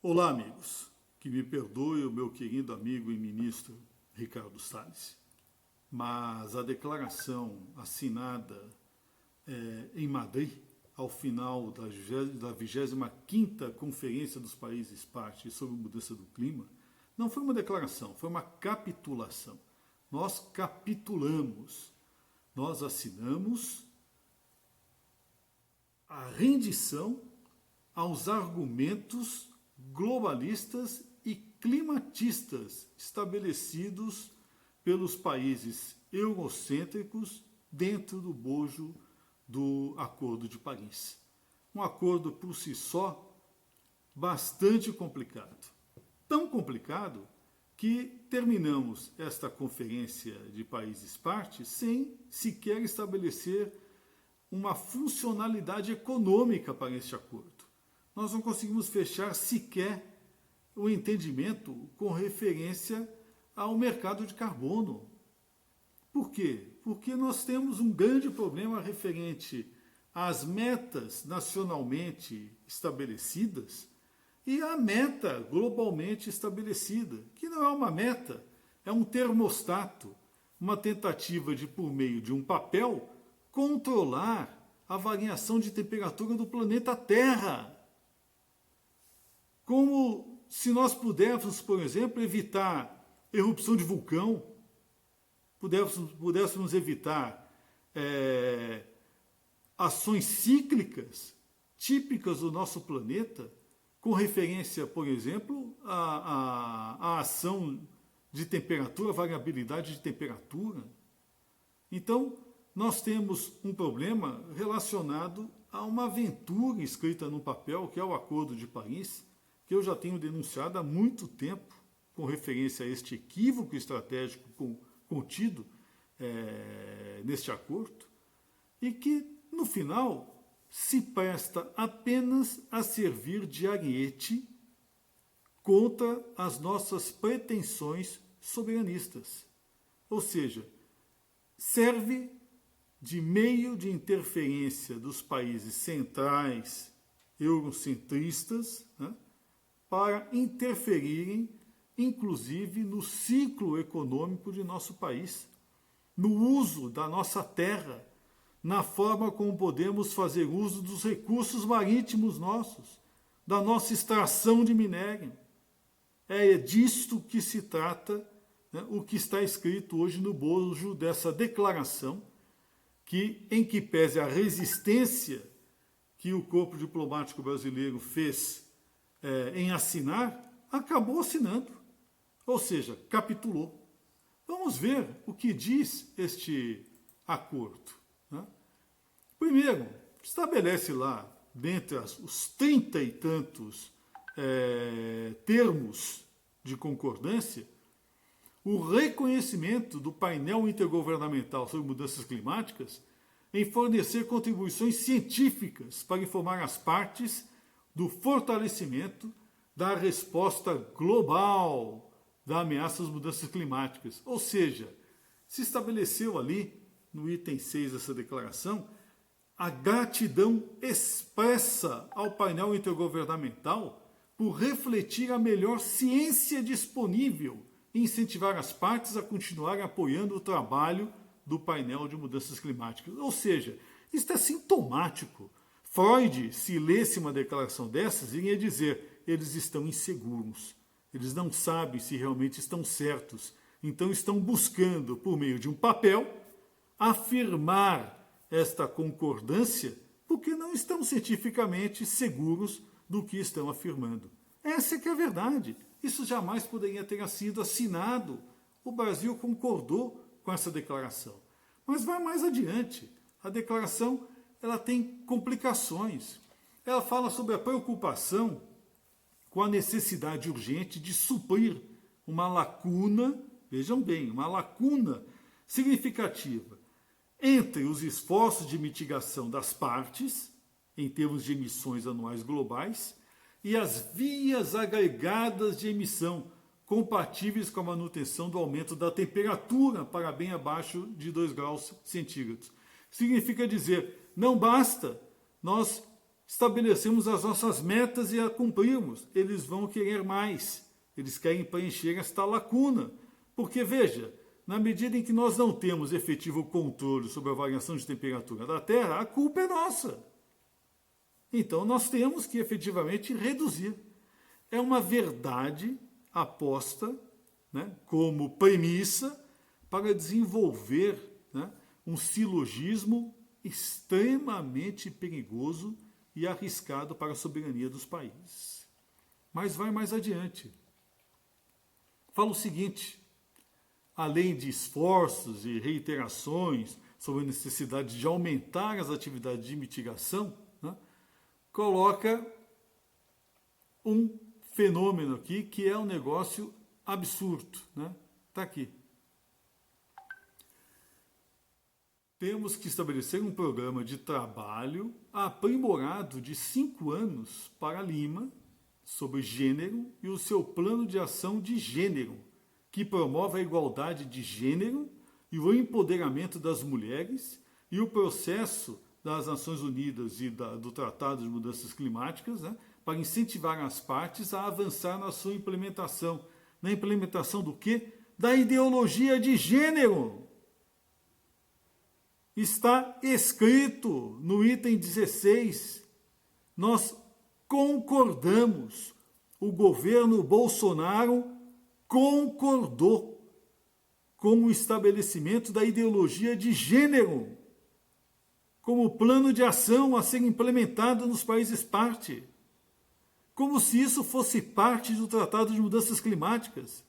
Olá, amigos. Que me perdoe o meu querido amigo e ministro Ricardo Salles, mas a declaração assinada em Madrid, ao final da 25ª Conferência dos Países Partes sobre Mudança do Clima, não foi uma declaração, foi uma capitulação. Nós capitulamos, nós assinamos a rendição aos argumentos globalistas e climatistas estabelecidos pelos países eurocêntricos dentro do bojo do Acordo de Paris. Um acordo por si só bastante complicado. Tão complicado que terminamos esta conferência de países partes sem sequer estabelecer uma funcionalidade econômica para este acordo. Nós não conseguimos fechar sequer o entendimento com referência ao mercado de carbono. Por quê? Porque nós temos um grande problema referente às metas nacionalmente estabelecidas e à meta globalmente estabelecida, que não é uma meta, é um termostato, uma tentativa de, por meio de um papel, controlar a variação de temperatura do planeta Terra. Como se nós pudéssemos, por exemplo, evitar erupção de vulcão, pudéssemos evitar ações cíclicas típicas do nosso planeta, com referência, por exemplo, à ação de temperatura, variabilidade de temperatura. Então, nós temos um problema relacionado a uma aventura escrita no papel, que é o Acordo de Paris, que eu já tenho denunciado há muito tempo, com referência a este equívoco estratégico contido neste acordo, e que, no final, se presta apenas a servir de ariete contra as nossas pretensões soberanistas. Ou seja, serve de meio de interferência dos países centrais, eurocentristas, né, para interferirem, inclusive, no ciclo econômico de nosso país, no uso da nossa terra, na forma como podemos fazer uso dos recursos marítimos nossos, da nossa extração de minério. É disto que se trata, né, o que está escrito hoje no bojo dessa declaração, em que pese a resistência que o corpo diplomático brasileiro fez em assinar, acabou assinando, ou seja, capitulou. Vamos ver o que diz este acordo. Né? Primeiro, estabelece lá, dentre os 30 e tantos termos de concordância, o reconhecimento do painel intergovernamental sobre mudanças climáticas em fornecer contribuições científicas para informar as partes do fortalecimento da resposta global da ameaça às mudanças climáticas. Ou seja, se estabeleceu ali, no item 6 dessa declaração, a gratidão expressa ao painel intergovernamental por refletir a melhor ciência disponível e incentivar as partes a continuarem apoiando o trabalho do painel de mudanças climáticas. Ou seja, isso é sintomático. Freud, se lesse uma declaração dessas, iria dizer: eles estão inseguros, eles não sabem se realmente estão certos, então estão buscando, por meio de um papel, afirmar esta concordância, porque não estão cientificamente seguros do que estão afirmando. Essa é que é a verdade. Isso jamais poderia ter sido assinado. O Brasil concordou com essa declaração. Mas vai mais adiante. A declaração ela tem complicações. Ela fala sobre a preocupação com a necessidade urgente de suprir uma lacuna, vejam bem, uma lacuna significativa entre os esforços de mitigação das partes, em termos de emissões anuais globais, e as vias agregadas de emissão, compatíveis com a manutenção do aumento da temperatura para bem abaixo de 2 graus centígrados. Significa dizer, não basta nós estabelecemos as nossas metas e a cumprimos. Eles vão querer mais. Eles querem preencher esta lacuna. Porque, veja, na medida em que nós não temos efetivo controle sobre a variação de temperatura da Terra, a culpa é nossa. Então, nós temos que efetivamente reduzir. É uma verdade aposta, né, como premissa para desenvolver, né, um silogismo extremamente perigoso e arriscado para a soberania dos países. Mas vai mais adiante. Fala o seguinte: além de esforços e reiterações sobre a necessidade de aumentar as atividades de mitigação, né, coloca um fenômeno aqui que é um negócio absurdo. Está aqui. Temos que estabelecer um programa de trabalho aprimorado de 5 anos para Lima sobre gênero e o seu plano de ação de gênero, que promove a igualdade de gênero e o empoderamento das mulheres e o processo das Nações Unidas e do Tratado de Mudanças Climáticas, né, para incentivar as partes a avançar na sua implementação. Na implementação do quê? Da ideologia de gênero. Está escrito no item 16. Nós concordamos. O governo Bolsonaro concordou com o estabelecimento da ideologia de gênero como plano de ação a ser implementado nos países parte. Como se isso fosse parte do Tratado de Mudanças Climáticas.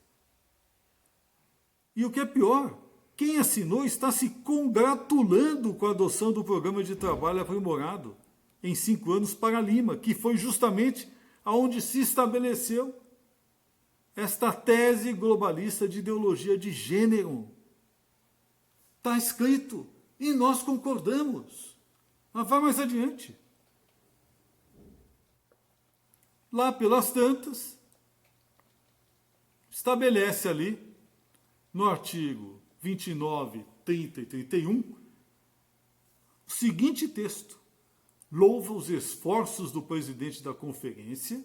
E o que é pior, quem assinou está se congratulando com a adoção do programa de trabalho aprimorado em 5 anos para Lima, que foi justamente aonde se estabeleceu esta tese globalista de ideologia de gênero. Está escrito e nós concordamos. Mas vai mais adiante. Lá pelas tantas, estabelece ali, no artigo 29, 30 e 31, o seguinte texto: louva os esforços do presidente da conferência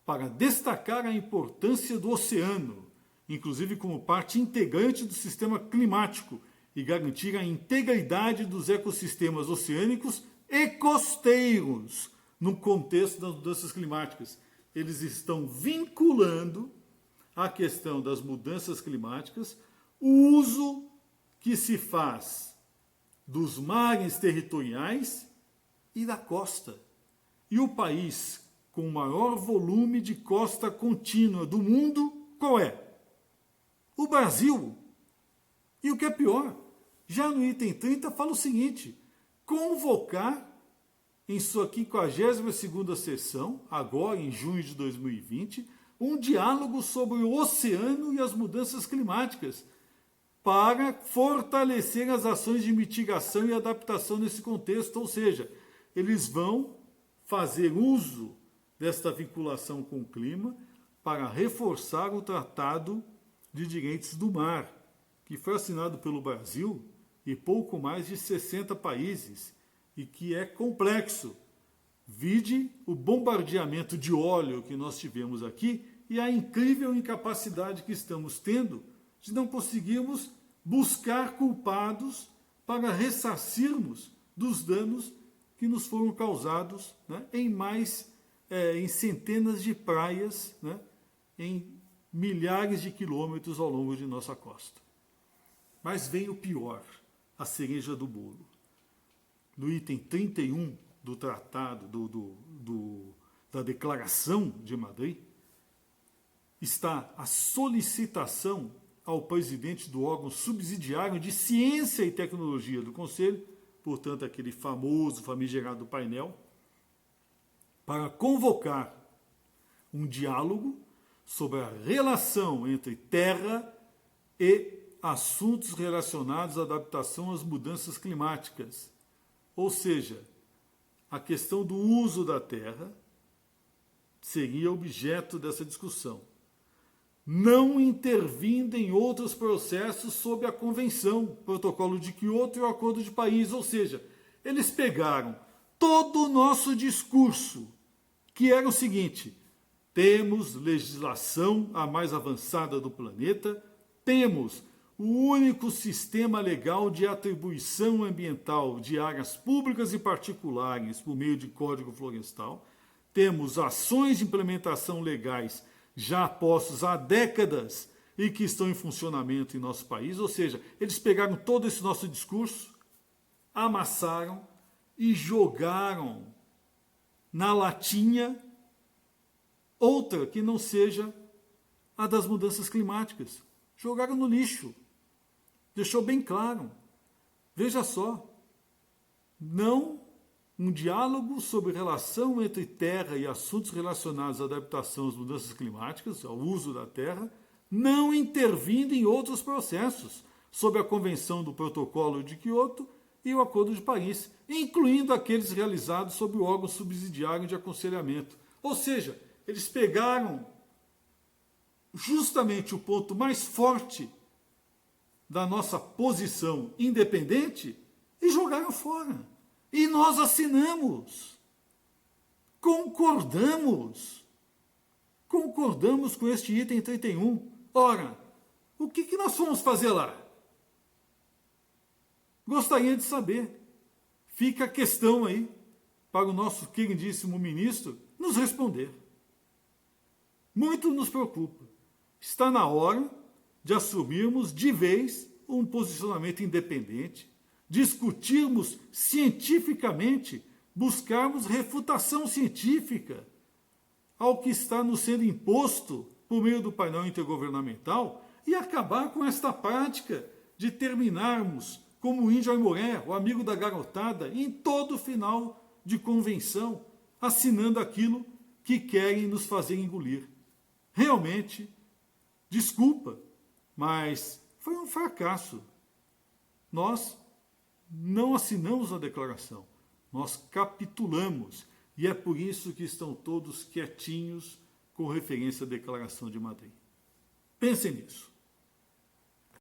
para destacar a importância do oceano, inclusive como parte integrante do sistema climático, e garantir a integridade dos ecossistemas oceânicos e costeiros no contexto das mudanças climáticas. Eles estão vinculando a questão das mudanças climáticas, o uso que se faz dos mares territoriais e da costa. E o país com o maior volume de costa contínua do mundo, qual é? O Brasil. E o que é pior, já no item 30 fala o seguinte: convocar em sua 52ª sessão, agora em junho de 2020, um diálogo sobre o oceano e as mudanças climáticas, para fortalecer as ações de mitigação e adaptação nesse contexto. Ou seja, eles vão fazer uso desta vinculação com o clima para reforçar o Tratado de Direitos do Mar, que foi assinado pelo Brasil e pouco mais de 60 países, e que é complexo. Vide o bombardeamento de óleo que nós tivemos aqui e a incrível incapacidade que estamos tendo de não conseguirmos buscar culpados para ressarcirmos dos danos que nos foram causados, né, em centenas de praias, né, em milhares de quilômetros ao longo de nossa costa. Mas vem o pior, a cereja do bolo. No item 31 do tratado, da Declaração de Madrid, está a solicitação ao presidente do órgão subsidiário de Ciência e Tecnologia do Conselho, portanto aquele famoso, famigerado painel, para convocar um diálogo sobre a relação entre terra e assuntos relacionados à adaptação às mudanças climáticas. Ou seja, a questão do uso da terra seria objeto dessa discussão. Não intervindo em outros processos sob a Convenção, Protocolo de Kyoto e o Acordo de Paris. Ou seja, eles pegaram todo o nosso discurso, que era o seguinte: temos legislação a mais avançada do planeta, temos o único sistema legal de atribuição ambiental de áreas públicas e particulares por meio de Código Florestal, temos ações de implementação legais já postos há décadas e que estão em funcionamento em nosso país, ou seja, eles pegaram todo esse nosso discurso, amassaram e jogaram na latinha outra que não seja a das mudanças climáticas. Jogaram no lixo. Deixou bem claro. Veja só, não um diálogo sobre relação entre terra e assuntos relacionados à adaptação às mudanças climáticas, ao uso da terra, não intervindo em outros processos, sob a Convenção do Protocolo de Quioto e o Acordo de Paris, incluindo aqueles realizados sob o órgão subsidiário de aconselhamento. Ou seja, eles pegaram justamente o ponto mais forte da nossa posição independente e jogaram fora. E nós assinamos. Concordamos com este item 31. Ora, o que nós fomos fazer lá? Gostaria de saber. Fica a questão aí para o nosso queridíssimo ministro nos responder. Muito nos preocupa. Está na hora de assumirmos de vez um posicionamento independente, discutirmos cientificamente, buscarmos refutação científica ao que está nos sendo imposto por meio do painel intergovernamental e acabar com esta prática de terminarmos como o índio Aimoré, o amigo da garotada, em todo final de convenção, assinando aquilo que querem nos fazer engolir. Realmente, desculpa, mas foi um fracasso. Nós não assinamos a declaração, nós capitulamos. E é por isso que estão todos quietinhos com referência à Declaração de Madrid. Pensem nisso.